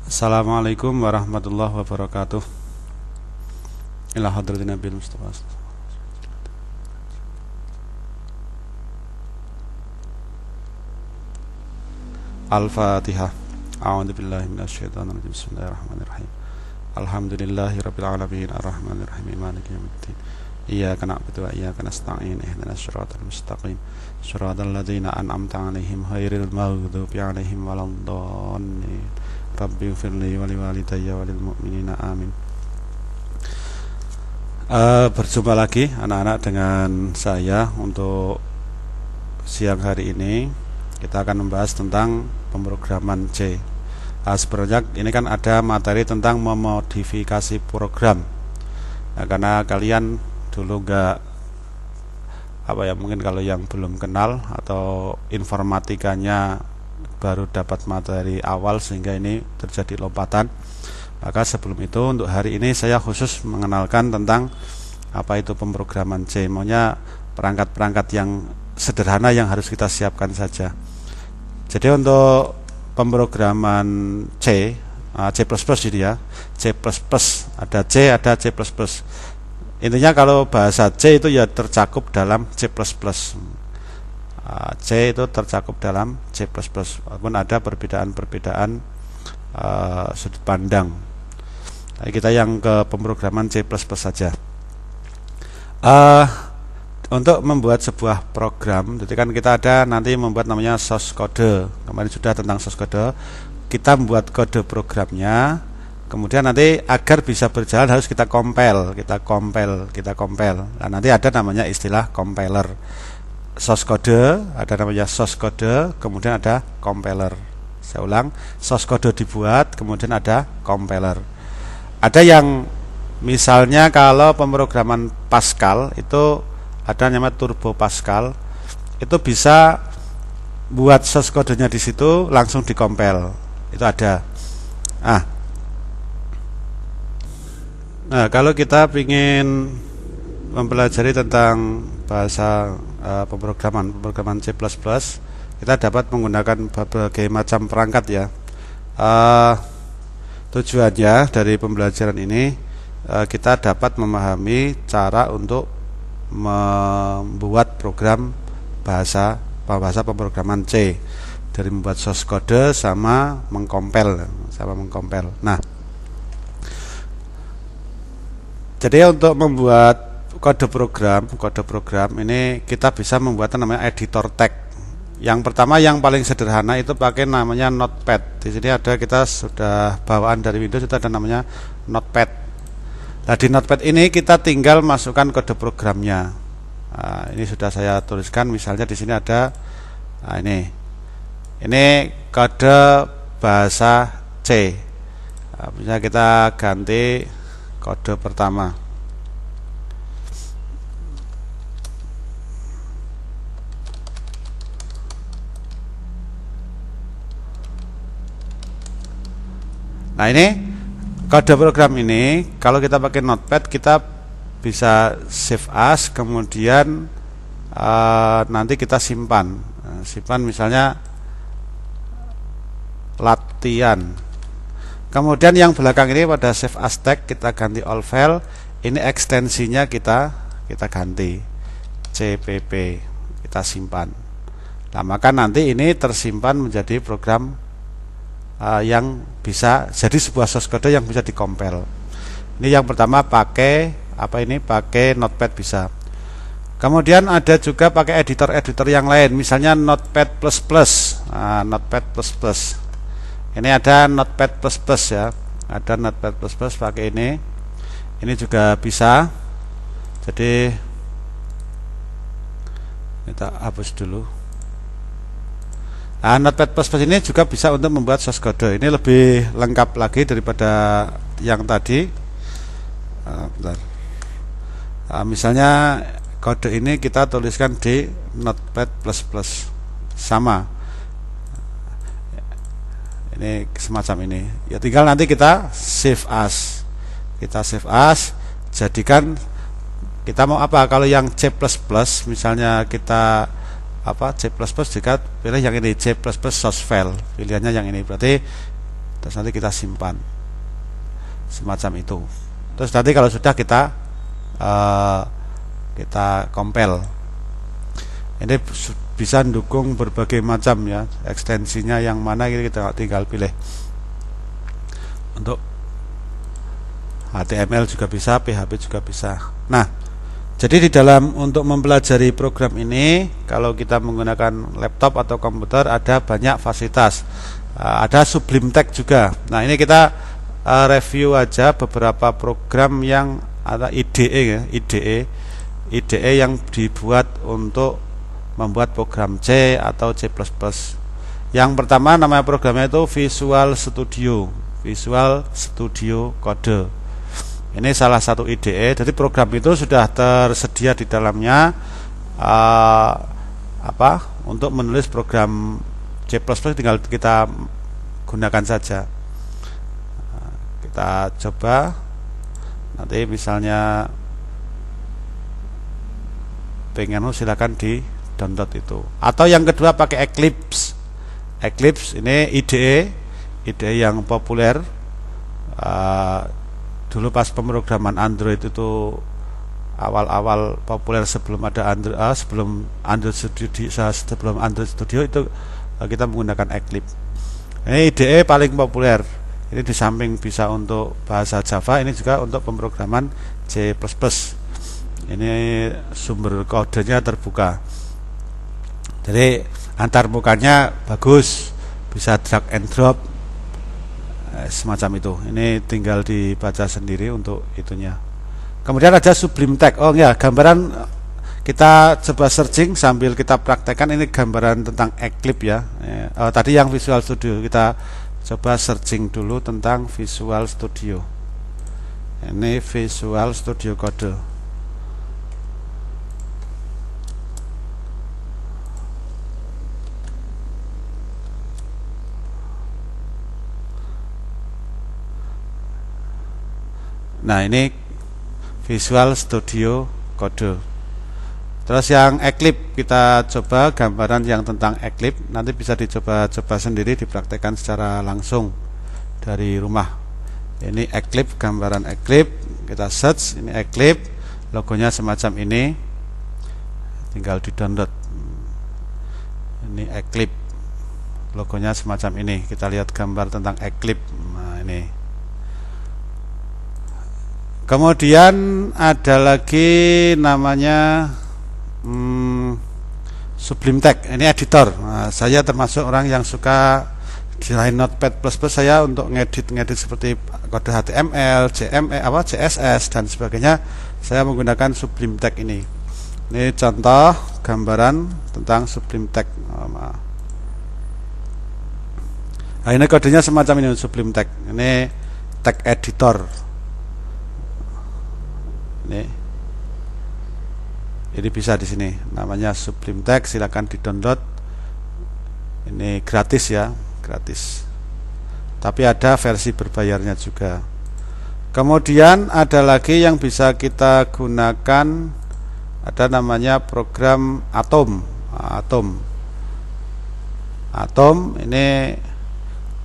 Assalamualaikum warahmatullahi wabarakatuh. Ila hadratin Nabil Mustafa. Al-Fatihah. A'udzu billahi minasyaitonir rajim. Bismillahirrahmanirrahim. Alhamdulillahirabbil alamin arrahmanirrahim maliki yaumiddin. Iyyaka na'budu wa iyyaka nasta'in ihdinas siratal mustaqim siratal ladzina an'amta 'alaihim ghairil maghdubi 'alaihim waladdallin. Rabbi ighfirli wa liwalidayya wa lil mu'minina amin. Berjumpa lagi anak-anak dengan saya untuk siang hari ini. Kita akan membahas tentang pemrograman C. Sebenarnya ini kan ada materi tentang memodifikasi program. Karena kalian dulu mungkin kalau yang belum kenal atau informatikanya baru dapat materi awal sehingga ini terjadi lompatan, maka sebelum itu untuk hari ini saya khusus mengenalkan tentang apa itu pemrograman C. Maunya perangkat-perangkat yang sederhana yang harus kita siapkan saja. Jadi untuk pemrograman C, C++ jadi ya, C++, ada C, ada C++. Intinya kalau bahasa C itu ya tercakup dalam C++. C itu tercakup dalam C++, walaupun ada perbedaan-perbedaan sudut pandang. Nah, kita yang ke pemrograman C++ saja. Untuk membuat sebuah program, jadi kan kita ada nanti membuat namanya source code. Kemarin sudah tentang source code. Kita membuat kode programnya, kemudian nanti agar bisa berjalan harus kita compile. Nah, nanti ada namanya istilah compiler. Source code, ada namanya source code, kemudian ada compiler. Saya ulang, source code dibuat, kemudian ada compiler. Ada yang misalnya kalau pemrograman Pascal itu ada namanya Turbo Pascal, itu bisa buat source code-nya di situ langsung dikompil. Itu ada. Nah, kalau kita ingin mempelajari tentang bahasa pemrograman C++, kita dapat menggunakan berbagai macam perangkat ya. Tujuannya dari pembelajaran ini kita dapat memahami cara untuk membuat program bahasa pemrograman C, dari membuat source code sama mengkompil. Nah, jadi untuk membuat kode program ini kita bisa membuat namanya editor teks. Yang pertama yang paling sederhana itu pakai namanya Notepad. Di sini ada, kita sudah bawaan dari Windows itu ada namanya Notepad. Nah, di Notepad ini kita tinggal masukkan kode programnya. Nah, ini sudah saya tuliskan. Misalnya di sini ada, ini kode bahasa C. Nah, misalnya kita ganti kode pertama. Nah, ini kode program ini kalau kita pakai Notepad kita bisa save as, kemudian nanti kita simpan. Simpan misalnya latihan. Kemudian yang belakang ini pada save as tag kita ganti all file. Ini ekstensinya kita ganti CPP, kita simpan. Nah, maka nanti ini tersimpan menjadi program yang bisa jadi sebuah source code yang bisa dikompil. Ini yang pertama pakai pakai Notepad bisa. Kemudian ada juga pakai editor yang lain, misalnya Notepad++. Notepad++. Ini ada Notepad++ ya. Ada Notepad++ pakai ini. Ini juga bisa. Jadi kita hapus dulu. Nah, Notepad++ ini juga bisa untuk membuat source code. Ini lebih lengkap lagi daripada yang tadi. Bentar. Nah, misalnya kode ini kita tuliskan di Notepad++, sama. Ini semacam ini. Ya tinggal nanti kita save as. Jadikan kita mau apa? Kalau yang C++, misalnya kita C++ jika pilih yang ini C++ source file, pilihannya yang ini, berarti terus nanti kita simpan semacam itu. Terus nanti kalau sudah kita compile. Ini bisa mendukung berbagai macam ya, ekstensinya yang mana kita tinggal pilih. Untuk HTML juga bisa, PHP juga bisa. Nah, jadi di dalam untuk mempelajari program ini, kalau kita menggunakan laptop atau komputer ada banyak fasilitas. Ada Sublime Text juga. Nah, ini kita review aja beberapa program yang ada IDE ya, IDE yang dibuat untuk membuat program C atau C++. Yang pertama namanya programnya itu Visual Studio Code. Ini salah satu IDE. Jadi program itu sudah tersedia di dalamnya untuk menulis program C++, tinggal kita gunakan saja. Kita coba nanti misalnya pengen silakan di download itu. Atau yang kedua pakai Eclipse. Eclipse ini IDE yang populer. Dulu pas pemrograman Android itu awal-awal populer sebelum ada Android Studio itu kita menggunakan Eclipse. Ini IDE paling populer. Ini di samping bisa untuk bahasa Java, ini juga untuk pemrograman C++. Ini sumber kodenya terbuka. Jadi antarmukanya bagus, bisa drag and drop semacam itu. Ini tinggal dibaca sendiri untuk itunya. Kemudian ada Sublime Text. Oh ya, gambaran kita coba searching sambil kita praktekkan. Ini gambaran tentang Eclipse ya. Tadi yang Visual Studio, kita coba searching dulu tentang Visual Studio. Ini Visual Studio Code. Nah, ini Visual Studio Code. Terus yang Eclipse, kita coba gambaran yang tentang Eclipse. Nanti bisa dicoba-coba sendiri, dipraktekkan secara langsung dari rumah. Ini Eclipse, gambaran Eclipse. Kita search, ini Eclipse, logonya semacam ini. Tinggal di-download. Ini Eclipse, logonya semacam ini. Kita lihat gambar tentang Eclipse. Nah, ini. Kemudian ada lagi namanya Sublime Text. Ini editor. Nah, saya termasuk orang yang suka di Notepad++. Saya untuk ngedit seperti kode HTML, CSS dan sebagainya, saya menggunakan Sublime Text ini. Ini contoh gambaran tentang Sublime Text. Nah, ini kodenya semacam ini, Sublime Text. Ini text editor. Ini bisa di sini, namanya Sublime Text. Silakan di-download. Ini gratis ya, gratis. Tapi ada versi berbayarnya juga. Kemudian ada lagi yang bisa kita gunakan, ada namanya program Atom. Atom ini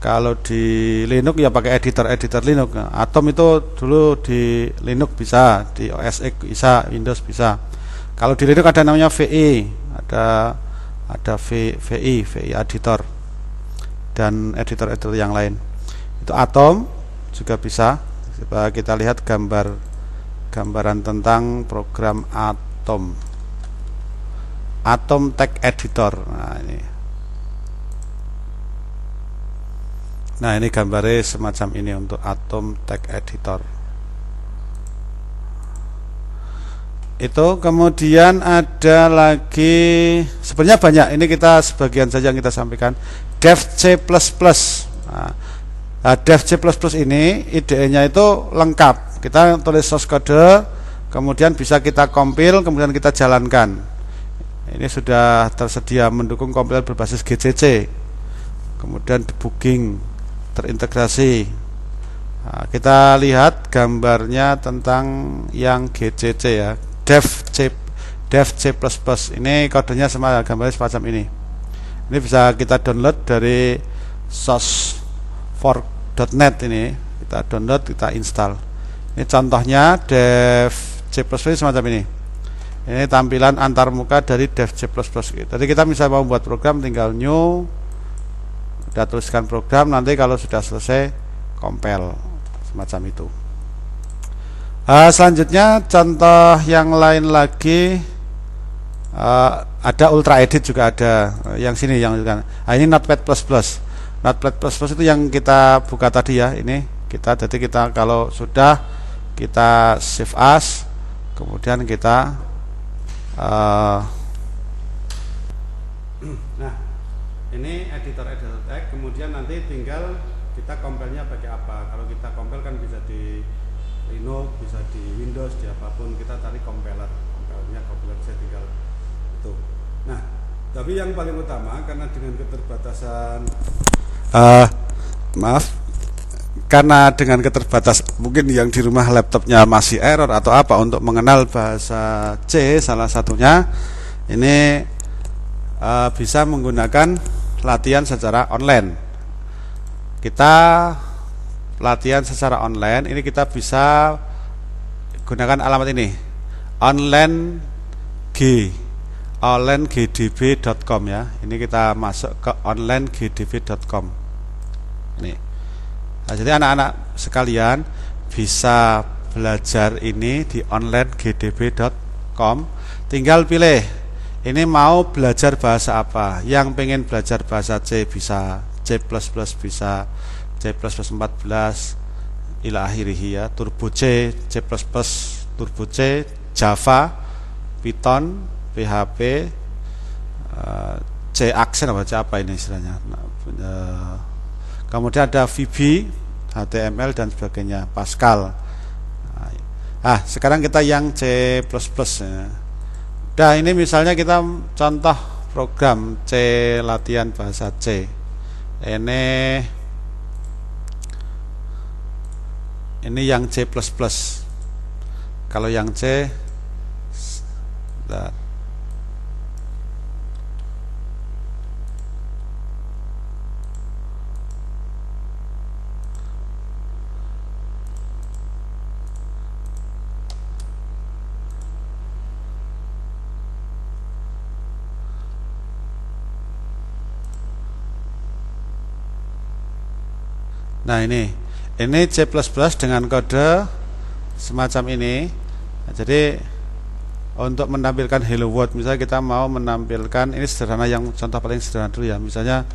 kalau di Linux ya pakai editor Linux. Atom itu dulu di Linux bisa, di OS X bisa, Windows bisa. Kalau di Linux ada namanya VI, ada VI editor dan editor yang lain. Itu Atom juga bisa. Coba kita lihat gambaran tentang program Atom. Atom Text Editor. Nah, ini gambarnya semacam ini untuk Atom Text Editor. Itu kemudian ada lagi, sebenarnya banyak. Ini kita sebagian saja yang kita sampaikan. Dev C++. Nah, Dev C++ ini IDE-nya itu lengkap. Kita tulis source code, kemudian bisa kita compile, kemudian kita jalankan. Ini sudah tersedia mendukung compiler berbasis GCC. Kemudian debugging terintegrasi. Nah, kita lihat gambarnya tentang yang GCC ya, Dev C++. Ini kodenya gambarnya semacam ini. Ini bisa kita download dari source .NET ini kita download, kita install. Ini contohnya dev C++ semacam ini. Ini tampilan antarmuka dari dev C++. Jadi kita bisa mau buat program, tinggal new, kita tuliskan program, nanti kalau sudah selesai compile semacam itu. Selanjutnya contoh yang lain lagi, ada Ultra Edit juga ada. Yang sini yang ini Notepad++. Notepad++ itu yang kita buka tadi ya. Ini jadi kita kalau sudah kita save as, kemudian kita nah ini editor tag, kemudian nanti tinggal kita compile-nya pakai apa. Kalau kita compile kan bisa di Linux, bisa di Windows, di apapun, kita cari compiler saya tinggal itu. Nah, tapi yang paling utama karena dengan keterbatasan mungkin yang di rumah laptopnya masih error atau apa untuk mengenal bahasa C, salah satunya ini bisa menggunakan latihan secara online. Kita latihan secara online, ini kita bisa gunakan alamat ini, onlinegdb.com ya. Ini kita masuk ke onlinegdb.com. Ini. Nah, jadi anak-anak sekalian bisa belajar ini di onlinegdb.com. Tinggal pilih, ini mau belajar bahasa apa. Yang pengen belajar bahasa C bisa, C++ bisa, C++14 ila akhirih ya, Turbo C, C++, Turbo C, Java, Python, PHP, C Accent apa ini istilahnya. Kemudian ada VB, HTML dan sebagainya, Pascal. Sekarang kita yang C++ ya. Nah, ini misalnya kita contoh program C, latihan bahasa C. Ini yang C++. Kalau yang C, nah ini C++ dengan kode semacam ini. Nah, jadi untuk menampilkan hello world, misalnya kita mau menampilkan, ini sederhana, yang contoh paling sederhana dulu ya, misalnya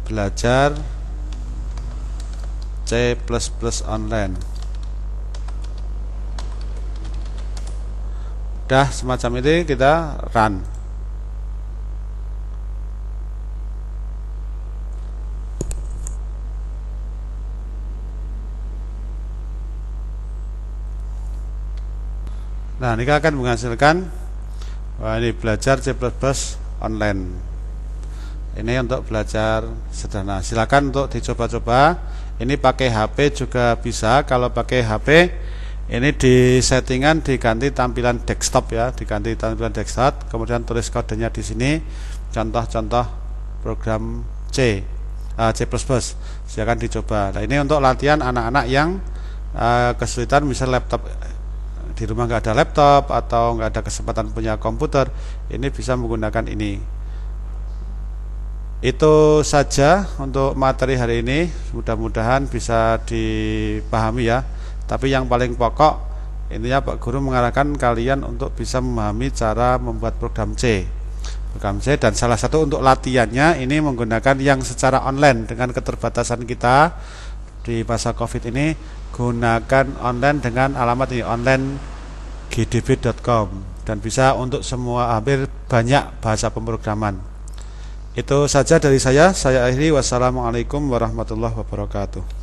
belajar C++ online. Udah semacam ini, kita run. Nah, ini akan menghasilkan, ini belajar C++ online. Ini untuk belajar sederhana. Silakan untuk dicoba-coba. Ini pakai HP juga bisa. Kalau pakai HP, ini di settingan diganti tampilan desktop ya, diganti tampilan desktop. Kemudian tulis kodenya di sini. Contoh-contoh program C++. Silakan dicoba. Nah, ini untuk latihan anak-anak yang kesulitan, misal laptop di rumah nggak ada laptop atau nggak ada kesempatan punya komputer, ini bisa menggunakan ini. Itu saja untuk materi hari ini, mudah-mudahan bisa dipahami ya. Tapi yang paling pokok intinya Pak Guru mengarahkan kalian untuk bisa memahami cara membuat program C, dan salah satu untuk latihannya ini menggunakan yang secara online. Dengan keterbatasan kita di masa COVID ini, gunakan online dengan alamat ini, onlinegdb.com, dan bisa untuk semua, hampir banyak bahasa pemrograman. Itu saja dari saya akhiri. Wassalamualaikum warahmatullahi wabarakatuh.